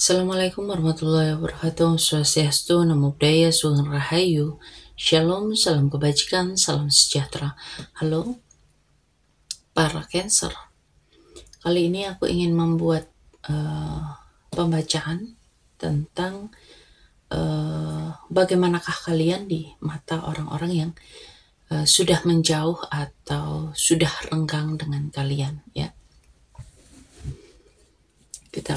Assalamualaikum warahmatullahi wabarakatuh. Swastiastu, Namo Buddhaya, Sugeng Rahayu. Shalom, salam kebajikan, salam sejahtera. Halo, para Cancer. Kali ini aku ingin membuat pembacaan tentang bagaimanakah kalian di mata orang-orang yang sudah menjauh atau sudah renggang dengan kalian, ya. Kita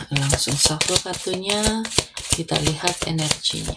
langsung shuffle kartunya, kita lihat energinya.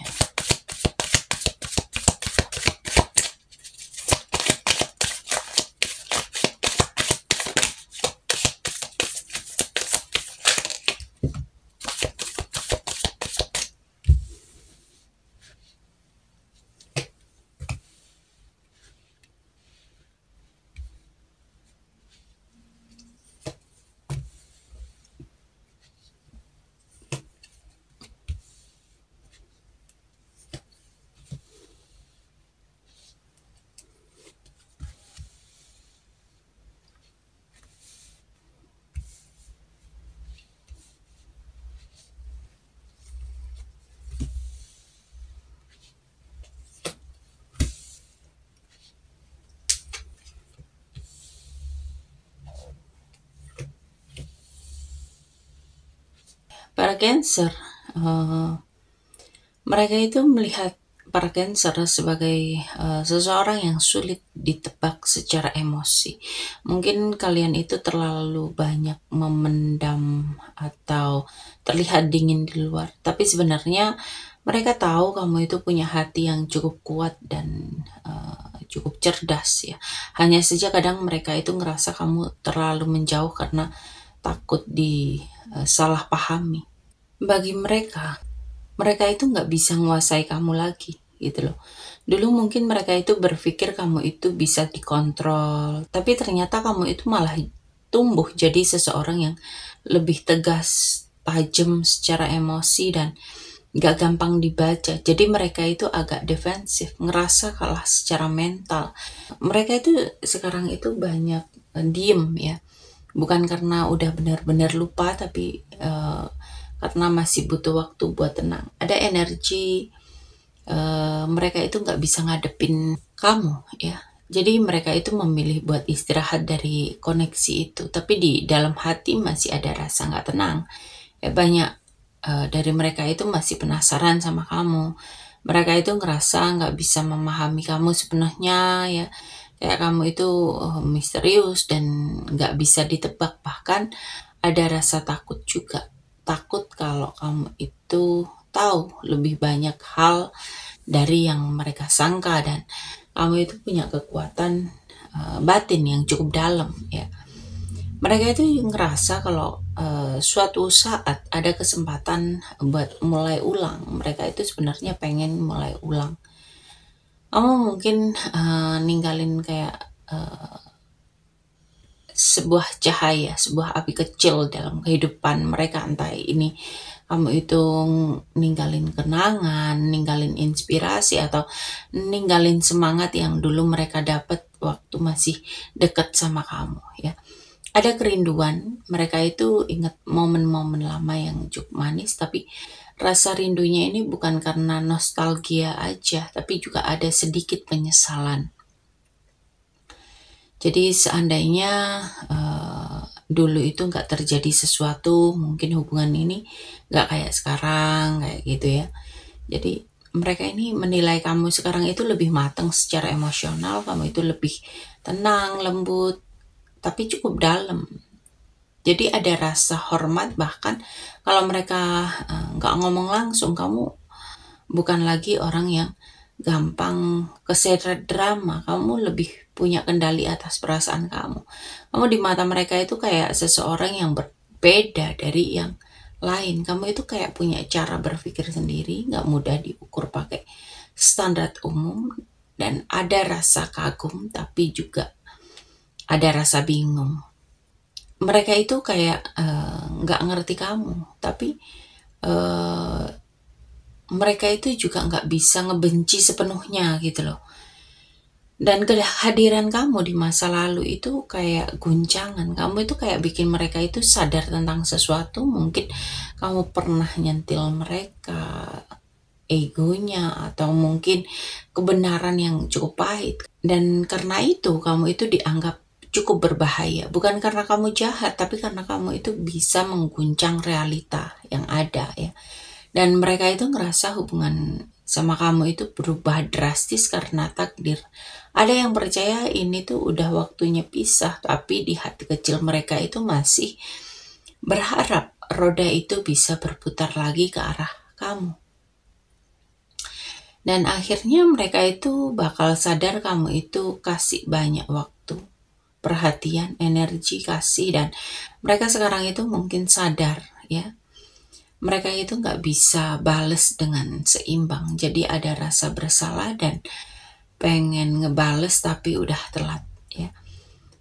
Para Cancer, mereka itu melihat para Cancer sebagai seseorang yang sulit ditebak secara emosi. Mungkin kalian itu terlalu banyak memendam atau terlihat dingin di luar, tapi sebenarnya mereka tahu kamu itu punya hati yang cukup kuat dan cukup cerdas, ya. Hanya saja kadang mereka itu ngerasa kamu terlalu menjauh karena takut salah pahami. Bagi mereka itu nggak bisa menguasai kamu lagi, gitu loh. Dulu mungkin mereka itu berpikir kamu itu bisa dikontrol, tapi ternyata kamu itu malah tumbuh jadi seseorang yang lebih tegas, tajam secara emosi, dan nggak gampang dibaca. Jadi mereka itu agak defensif, ngerasa kalah secara mental. Mereka itu sekarang itu banyak diem, ya. Bukan karena udah benar-benar lupa, tapi karena masih butuh waktu buat tenang. Ada energi mereka itu nggak bisa ngadepin kamu, ya. Jadi mereka itu memilih buat istirahat dari koneksi itu, tapi di dalam hati masih ada rasa nggak tenang. Ya, banyak dari mereka itu masih penasaran sama kamu. Mereka itu ngerasa nggak bisa memahami kamu sepenuhnya, ya. Kayak kamu itu misterius dan nggak bisa ditebak. Bahkan ada rasa takut juga. Takut kalau kamu itu tahu lebih banyak hal dari yang mereka sangka, dan kamu itu punya kekuatan batin yang cukup dalam, ya. Mereka itu ngerasa kalau suatu saat ada kesempatan buat mulai ulang. Mereka itu sebenarnya pengen mulai ulang. Kamu mungkin ninggalin kayak sebuah cahaya, sebuah api kecil dalam kehidupan mereka. Entah ini kamu itu ninggalin kenangan, ninggalin inspirasi, atau ninggalin semangat yang dulu mereka dapat waktu masih dekat sama kamu, ya. Ada kerinduan, mereka itu ingat momen-momen lama yang cukup manis, tapi rasa rindunya ini bukan karena nostalgia aja, tapi juga ada sedikit penyesalan. Jadi seandainya dulu itu nggak terjadi sesuatu, mungkin hubungan ini nggak kayak sekarang, kayak gitu, ya. Jadi mereka ini menilai kamu sekarang itu lebih matang secara emosional, kamu itu lebih tenang, lembut, tapi cukup dalam. Jadi ada rasa hormat, bahkan kalau mereka nggak ngomong langsung, kamu bukan lagi orang yang gampang keseret drama. Kamu lebih punya kendali atas perasaan kamu. Kamu di mata mereka itu kayak seseorang yang berbeda dari yang lain. Kamu itu kayak punya cara berpikir sendiri, nggak mudah diukur pakai standar umum, dan ada rasa kagum, tapi juga ada rasa bingung. Mereka itu kayak nggak ngerti kamu, tapi mereka itu juga nggak bisa ngebenci sepenuhnya, gitu loh. Dan kehadiran kamu di masa lalu itu kayak guncangan. Kamu itu kayak bikin mereka itu sadar tentang sesuatu. Mungkin kamu pernah nyentil mereka, egonya, atau mungkin kebenaran yang cukup pahit. Dan karena itu kamu itu dianggap cukup berbahaya. Bukan karena kamu jahat, tapi karena kamu itu bisa mengguncang realita yang ada ya. Dan mereka itu ngerasa hubungan sama kamu itu berubah drastis karena takdir. Ada yang percaya ini tuh udah waktunya pisah, tapi di hati kecil mereka itu masih berharap roda itu bisa berputar lagi ke arah kamu. Dan akhirnya mereka itu bakal sadar kamu itu kasih banyak waktu, perhatian, energi, kasih, dan mereka sekarang itu mungkin sadar ya, mereka itu nggak bisa bales dengan seimbang. Jadi ada rasa bersalah dan pengen ngebales tapi udah telat ya.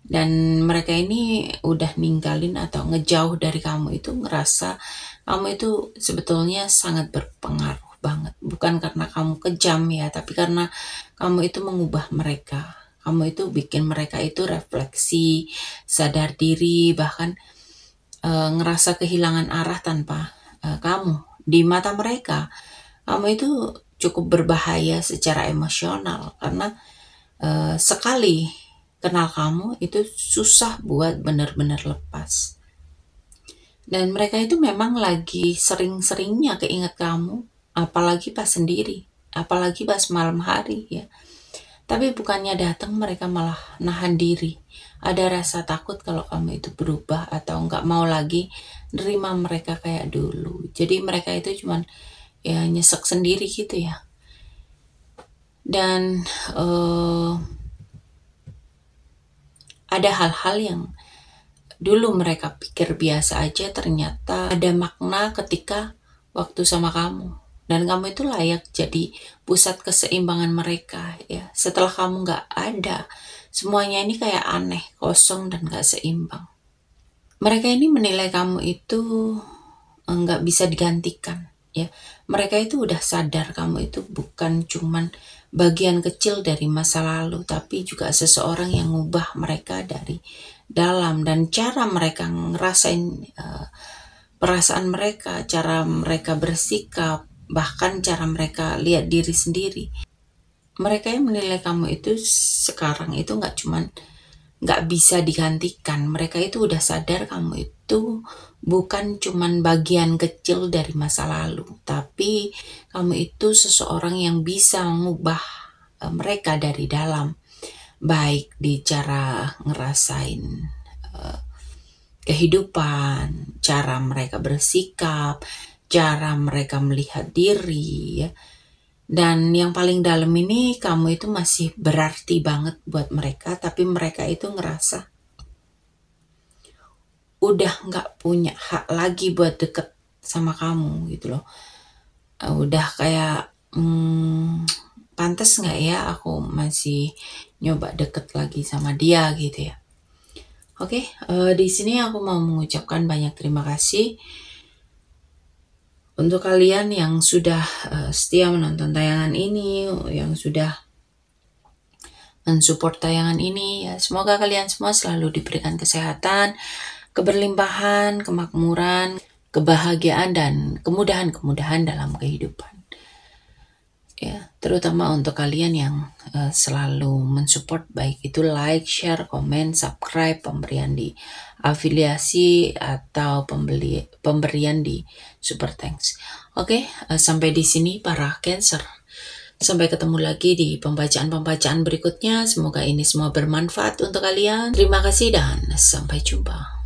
Dan mereka ini udah ninggalin atau ngejauh dari kamu itu ngerasa kamu itu sebetulnya sangat berpengaruh banget. Bukan karena kamu kejam ya, tapi karena kamu itu mengubah mereka. Kamu itu bikin mereka itu refleksi, sadar diri, bahkan ngerasa kehilangan arah tanpa kamu. Di mata mereka, kamu itu cukup berbahaya secara emosional karena sekali kenal kamu itu susah buat benar-benar lepas. Dan mereka itu memang lagi sering-seringnya keinget kamu, apalagi pas sendiri, apalagi pas malam hari ya. Tapi bukannya datang, mereka malah nahan diri. Ada rasa takut kalau kamu itu berubah atau nggak mau lagi nerima mereka kayak dulu. Jadi mereka itu cuman ya nyesek sendiri gitu ya. Dan ada hal-hal yang dulu mereka pikir biasa aja, ternyata ada makna ketika waktu sama kamu. Dan kamu itu layak jadi pusat keseimbangan mereka ya. Setelah kamu nggak ada, semuanya ini kayak aneh, kosong, dan nggak seimbang. Mereka ini menilai kamu itu nggak bisa digantikan ya. Mereka itu udah sadar kamu itu bukan cuman bagian kecil dari masa lalu, tapi juga seseorang yang ngubah mereka dari dalam. Dan cara mereka ngerasain perasaan mereka, cara mereka bersikap, bahkan cara mereka lihat diri sendiri, mereka yang menilai kamu itu sekarang itu nggak bisa digantikan. Mereka itu udah sadar kamu itu bukan cuman bagian kecil dari masa lalu, tapi kamu itu seseorang yang bisa mengubah mereka dari dalam, baik di cara ngerasain kehidupan, cara mereka bersikap, cara mereka melihat diri ya. Dan yang paling dalam ini kamu itu masih berarti banget buat mereka, tapi mereka itu ngerasa udah nggak punya hak lagi buat deket sama kamu gitu loh. Udah kayak pantas nggak ya aku masih nyoba deket lagi sama dia gitu ya. Oke, di sini aku mau mengucapkan banyak terima kasih untuk kalian yang sudah setia menonton tayangan ini, yang sudah mensupport tayangan ini ya. Semoga kalian semua selalu diberikan kesehatan, keberlimpahan, kemakmuran, kebahagiaan, dan kemudahan-kemudahan dalam kehidupan. Ya, terutama untuk kalian yang selalu mensupport, baik itu like, share, komen, subscribe, pemberian di afiliasi, atau pemberian di super thanks. Oke, sampai di sini para Cancer. Sampai ketemu lagi di pembacaan-pembacaan berikutnya. Semoga ini semua bermanfaat untuk kalian. Terima kasih dan sampai jumpa.